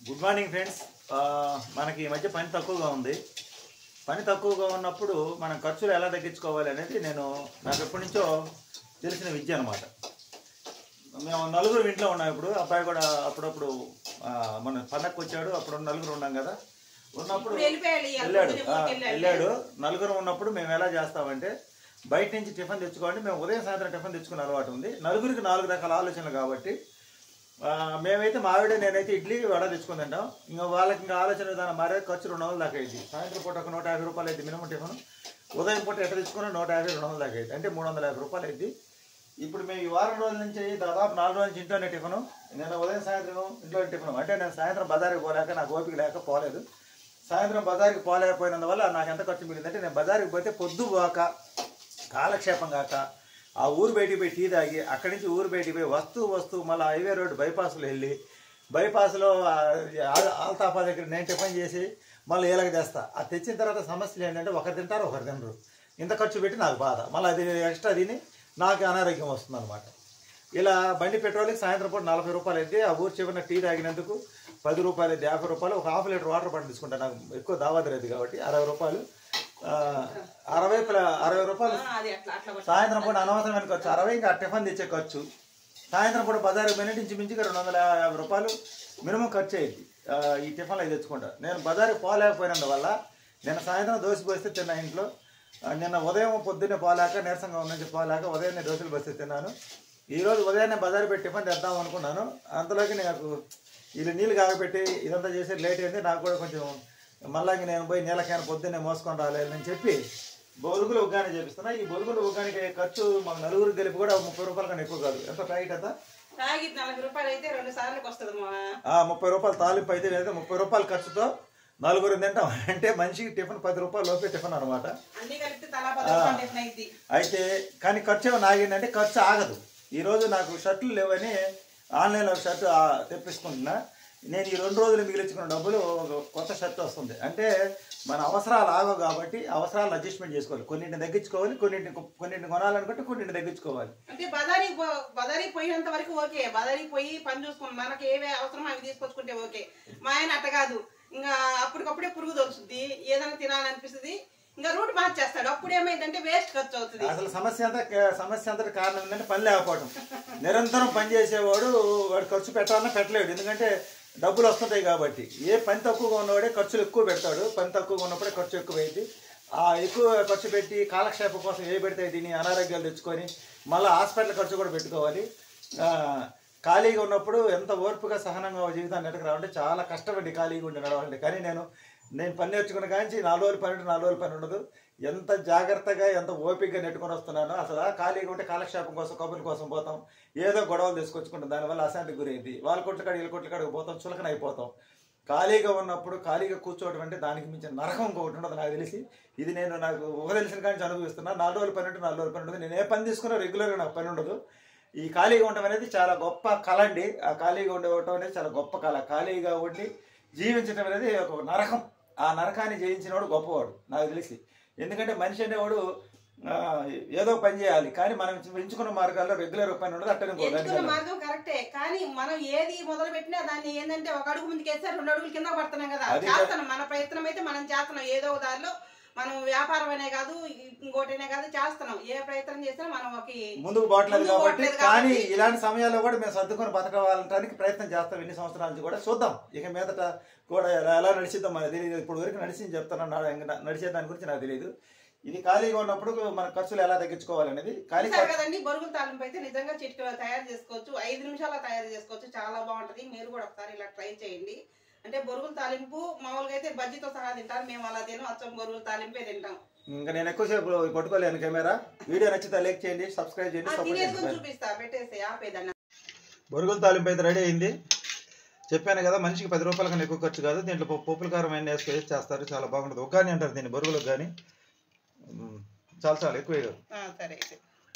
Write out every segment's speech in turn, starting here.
Good morning friends. మనకి ఈ మధ్య పని తక్కువగా ఉంది. పని తక్కువగా ఉన్నప్పుడు మనం ఖర్చులు ఎలా తగ్గించుకోవాలి అనేది నాకు ఎప్పటి నుంచో తెలిసిన విద్య అనమాట. మేము నలుగురు ఇంట్లో ఉన్నాం. ఇప్పుడు అబ్బాయి కూడా అప్పుడప్పుడు మన పండగకు వచ్చాడు. అప్పుడు నలుగురు ఉన్నాం కదా. ఉన్నప్పుడు వెళ్ళాడు. నలుగురు ఉన్నప్పుడు మేము ఎలా చేస్తామంటే బయట నుంచి టిఫిన్ తెచ్చుకోండి. మేము ఉదయం సాయంత్రం టిఫిన్ తెచ్చుకునే అలవాటు ఉంది. నలుగురికి 4 రకాల ఆలోచనలు కాబట్టి మేమైతే మావిడే నేనైతే ఇడ్లీ వడ తెచ్చుకుని తింటాం. ఇంకా వాళ్ళకి ఇంకా ఆలోచన విధానం మారే. ఖర్చు 200 దాకా అయింది. సాయంత్రం పూట ఒక 150 రూపాయలు అయింది మినిమం టిఫిన్. ఉదయం పూట ఎట్ట తెచ్చుకున్నా 150-200 దాకా అయింది. అంటే 350 రూపాయలు అయింది. ఇప్పుడు మేము ఈ వారం రోజుల నుంచి దాదాపు 4 రోజుల నుంచి ఇంట్లోనే టిఫిన్. నేను ఉదయం సాయంత్రం ఇంట్లో టిఫిన్. అంటే నేను సాయంత్రం బజార్కి పోలేక నాకు ఓపిక లేక పోలేదు. సాయంత్రం బజార్కి పోలేకపోయినందువల్ల నాకు ఎంత ఖర్చు మిగిలిందంటే నేను బజార్కి పోతే పొద్దు పోక కాలక్షేపం కాక ఆ ఊరు బయటికి పోయి టీ తాగి అక్కడి నుంచి ఊరు బయటికి పోయి వస్తూ మళ్ళీ హైవే రోడ్డు బైపాస్లో వెళ్ళి బైపాస్లో ఆల్తాఫా దగ్గర నేను టిఫిన్ చేసి మళ్ళీ ఏలకి తెస్తా. అది తెచ్చిన తర్వాత సమస్యలు ఏంటంటే ఒకరు తింటారు ఒకరు తినరు. ఇంత ఖర్చు పెట్టి నాకు బాధ. మళ్ళీ అది ఎక్స్ట్రా తిని నాకు అనారోగ్యం వస్తుంది అనమాట. ఇలా బండి పెట్రోల్కి సాయంత్రం పూట 40 రూపాయలు అయితే ఆ ఊరు చివరిన టీ తాగినందుకు 10 రూపాయలు అయితే 50 రూపాయలు. ఒక ½ లీటర్ వాటర్ బాటిల్ తీసుకుంటాను. నాకు ఎక్కువ దావాది లేదు కాబట్టి 60 రూపాయలు. 60 రూపాయలు సాయంత్రం పూట అనవసరమైన ఖర్చు. 60 ఇంకా టిఫిన్ తెచ్చే ఖర్చు. సాయంత్రం పూట బజారు మినిట్ మించిగా 250 రూపాయలు మినిమం ఖర్చు అయ్యింది. ఈ టిఫిన్లు అవి తెచ్చుకుంటా. నేను బజారుకి పోలేకపోయినందువల్ల నేను సాయంత్రం దోశ పోస్తే తిన్నా ఇంట్లో. నిన్న ఉదయం పొద్దున్నే పోలేక నీరసంగా ఉన్నది పోలేక ఉదయాన్నే దోశలు పోస్తే తిన్నాను. ఈరోజు ఉదయాన్నే బజారు పెట్టి టిఫిన్ తెద్దాం అనుకున్నాను. అంతలోకి నాకు వీళ్ళు నీళ్ళు కాగపెట్టి ఇదంతా చేసి లేట్ అయింది. నాకు కూడా కొంచెం మళ్ళీ నేను పోయి నీళ్ళ క్యాన్ పొద్దున్నే మోసుకొని రాలేదని చెప్పి బొరుగులు ఉగ్గాని చేపిస్తున్నా. ఈ బొరుగులు ఉగ్గానికి ఖర్చు మాకు నలుగురు కలిపి కూడా 30 రూపాయల కన్నా ఎక్కువ కాదు. ఎంత ప్యాకెట్ అంతా 40 రూపాయలు అయితే 2 సార్లకు వస్తుంది. 30 రూపాయలు తాలింపు అయితే లేదా 30 రూపాయల ఖర్చుతో నలుగురు తింటాం. అంటే మనిషికి టిఫిన్ 10 రూపాయలు లోపే టిఫిన్ అనమాట. అయితే కానీ ఖర్చు ఏమో నాగిందంటే ఖర్చు ఆగదు. ఈరోజు నాకు షర్ట్లు లేవని ఆన్లైన్లో షర్ట్ తెప్పించుకుంటున్నా. నేను ఈ 2 రోజులు మిగిలించుకున్న డబ్బులు కొత్త షర్ట్ వస్తుంది. అంటే మన అవసరాలు ఆగవు కాబట్టి అవసరాలు అడ్జస్ట్మెంట్ చేసుకోవాలి. కొన్నింటిని తగ్గించుకోవాలి. కొన్నింటిని కొనాలనుకుంటే కొన్నింటిని తగ్గించుకోవాలి. అంటే బజారీకి పోయినంత వరకు ఓకే. బజారీకి పోయి పని చూసుకోండి. మనకి ఏవే అవసరమో అవి తీసుకొచ్చుకుంటే ఓకే. మా ఆయన అట్ట కాదు. ఇంకా అప్పటికప్పుడే పురుగు తొలుస్తుంది. ఏదైనా తినాలనిపిస్తుంది. ఇంకా రూట్ మార్చేస్తాడు. అప్పుడు ఏమైందంటే వేస్ట్ ఖర్చు అవుతుంది. అసలు సమస్య అంతా కారణం ఏంటంటే పని లేకపోవడం. నిరంతరం పని చేసేవాడు వాడు ఖర్చు పెట్టాలన్నా పెట్టలేడు. ఎందుకంటే డబ్బులు వస్తుంటాయి కాబట్టి. ఏ పని తక్కువగా ఉన్నవాడే ఖర్చులు ఎక్కువ పెడతాడు. పని తక్కువగా ఉన్నప్పుడే ఖర్చు ఎక్కువ అయింది. ఎక్కువ ఖర్చు పెట్టి కాలక్షేపం కోసం ఏ పెడితే తిని అనారోగ్యాలు తెచ్చుకొని మళ్ళీ హాస్పిటల్ ఖర్చు కూడా పెట్టుకోవాలి. ఖాళీగా ఉన్నప్పుడు ఎంత ఓర్పుగా సహనంగా జీవితాన్ని నెట్టకు చాలా కష్టపడి ఖాళీగా ఉండి నడవాలంటే. కానీ నేను పని నేర్చుకున్న కానీ 4 రోజులు పని ఉండదు. ఎంత జాగ్రత్తగా ఎంత ఓపికగా నెట్టుకొని వస్తున్నానో. అసలు ఖాళీగా ఉంటే కాలక్షేపం కోసం కబుర్ల కోసం పోతాం. ఏదో గొడవలు తీసుకొచ్చుకుంటాం. దానివల్ల అశాంతికి గురైంది. వాళ్ళ కొట్ల కాడికి పోతాం. చులకన అయిపోతాం. ఖాళీగా ఉన్నప్పుడు ఖాళీగా కూర్చోవడం అంటే దానికి మించిన నరకం ఇంకొకటి ఉండదు నాకు తెలిసి. ఇది నాకు తెలిసిన కానీ అనుభవిస్తున్నా. 4 రోజులు పని ఉంటే 4 రోజులు పని ఉండదు. నేను ఏ పని తీసుకున్నా రెగ్యులర్గా నాకు పని ఉండదు. ఈ ఖాళీగా ఉండడం అనేది చాలా గొప్ప కళ అండి. ఆ ఖాళీగా ఉండటం అనేది చాలా గొప్ప కళ. ఖాళీగా ఉండి జీవించడం అనేది ఒక నరకం. ఆ నరకాన్ని జయించినవాడు గొప్పవాడు నాకు తెలిసి. ఎందుకంటే మనిషి అనేవాడు ఏదో పని చేయాలి. కానీ మనం ఎంచుకున్న మార్గాల్లో రెగ్యులర్ పని ఉండదు. అట్టనే మార్గం కరెక్టే. కానీ మనం ఏది మొదలు పెట్టినా దాన్ని ఏంటంటే ఒక అడుగు ముందుకు వేస్తే 2 అడుగులు కింద పడుతున్నాం కదా. చేస్తున్నాం. మన ప్రయత్నం అయితే మనం చేస్తున్నాం. ఏదో ఒక దారిలో మనం వ్యాపారం అనే కాదు ఇంకోటనే కాదు చేస్తున్నాం. ఏ ప్రయత్నం చేసినా మనం ముందుకు పోవట్లేదు కాబట్టి. కానీ ఇలాంటి సమయాల్లో కూడా మేము సర్దుకొని బతకవాలటానికి ప్రయత్నం చేస్తాం. ఎన్ని సంవత్సరాల నుంచి కూడా చూద్దాం. ఇక మీదట కూడా ఎలా నడిచిద్దాం మనకు తెలియదు. ఇప్పుడు వరకు నడిచింది చెప్తున్నాను. నడిచే దాని గురించి నాకు తెలియదు. ఇది ఖాళీగా ఉన్నప్పుడు మన ఖర్చులు ఎలా తగ్గించుకోవాలనేది. కదండి బొరుగుల తాలింపు అయితే నిజంగా చిటికలో తయారు చేసుకోవచ్చు. 5 నిమిషాల్లో తయారు చేసుకోవచ్చు. చాలా బాగుంటది. మీరు కూడా ఒకసారి ఇలా ట్రై చేయండి. అంటే బొరుగుల తాలింపు మామూలుగా అయితే బజ్జీతో సహా తింటారు. మేము అలా తినం. అచ్చం బొరుగుల తాలింపే తింటాం. ఇంకా నేను ఎక్కువసేపు పట్టుకోలేను కెమెరా. వీడియో నచ్చితే లైక్ చేయండి, సబ్స్క్రైబ్ చేయండి. చూపిస్తా పెట్టేసి ఆపేదన్న. బొరుగుల తాలింపు అయితే రెడీ అయింది. చెప్పాను కదా మనిషికి 10 రూపాయల కన్నా ఎక్కువ ఖర్చు కాదు. దీంట్లో పప్పుల కారం అన్నీ వేసి చేస్తారు. చాలా బాగుంటుంది. ఉగ్గాని అంటారు దీన్ని, బొరుగులకు కానీ. చాలా ఎక్కువ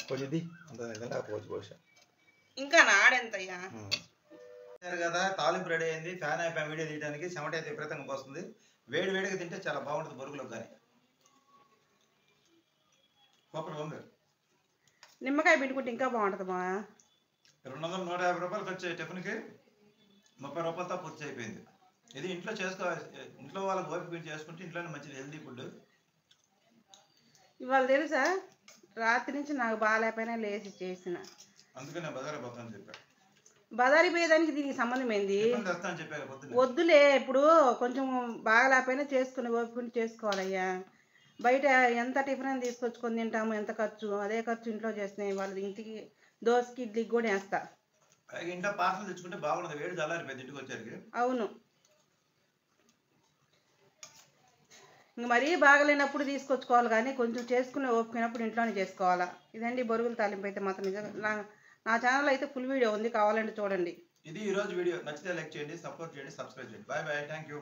కొంచెం ఇది అంత లేకపోవచ్చు బహుశా. ఇంకా నాడెంతయ్యా కదా. తాలింపు రెడీ అయింది. ఫ్యాన్ అయిపోయి వీడియో తీయడానికి. చెమట అయితే విపరీతంగా వస్తుంది. వేడిగా తింటే చాలా బాగుంటుంది బొరుగులకు కానీ. నిమ్మకాయ పిండుకుంటే ఇంకా బాగుంటుంది. 150 రూపాయలు ఖర్చు టిఫిన్కి 30 రూపాయలతో పూర్తి అయిపోయింది. ఇది ఇంట్లో చేసుకోవాలి, ఇంట్లో వాళ్ళకి ఓపిక చేసుకుంటే ఇంట్లోనే మంచిది, హెల్తీ ఫుడ్. ఇవాళ తెలుసా రాత్రి నుంచి నాకు బాగాలేకపోయినా లేచి చేసిన, అందుకనే బజార్ పోతాను చెప్పా. బదారి పోయేదానికి దీనికి సంబంధం ఏంది? వద్దులే, ఇప్పుడు కొంచెం బాగాలేకపోయినా చేసుకుని ఓపుకుని చేసుకోవాలయ్యా. బయట ఎంత టిఫిన్ తీసుకొచ్చుకొని తింటాము, ఎంత ఖర్చు, అదే ఖర్చు ఇంట్లో చేస్తే వాళ్ళు ఇంటికి దోశకి ఇడ్లీకి కూడా వేస్తా. ఇంట్లో పార్సల్ తెచ్చుకుంటే బాగుండదు, వేడి చల్లారిపోయింది ఇంటికి వచ్చేసరికి. అవును, ఇంక మరీ బాగలేనప్పుడు తీసుకొచ్చుకోవాలి, కానీ కొంచెం చేసుకునే ఓపుకున్నప్పుడు ఇంట్లోనే చేసుకోవాలా. ఇదండి బొరుగుల తాలింపు అయితే మాత్రం నిజంగా నా ఛానల్ అయితే ఫుల్ వీడియో ఉంది, కావాలంటే చూడండి. ఇది ఈరోజు వీడియో. నచ్చితే లైక్ చేయండి, సపోర్ట్ చేయండి, సబ్స్క్రైబ్ చేయండి. Bye bye, thank you.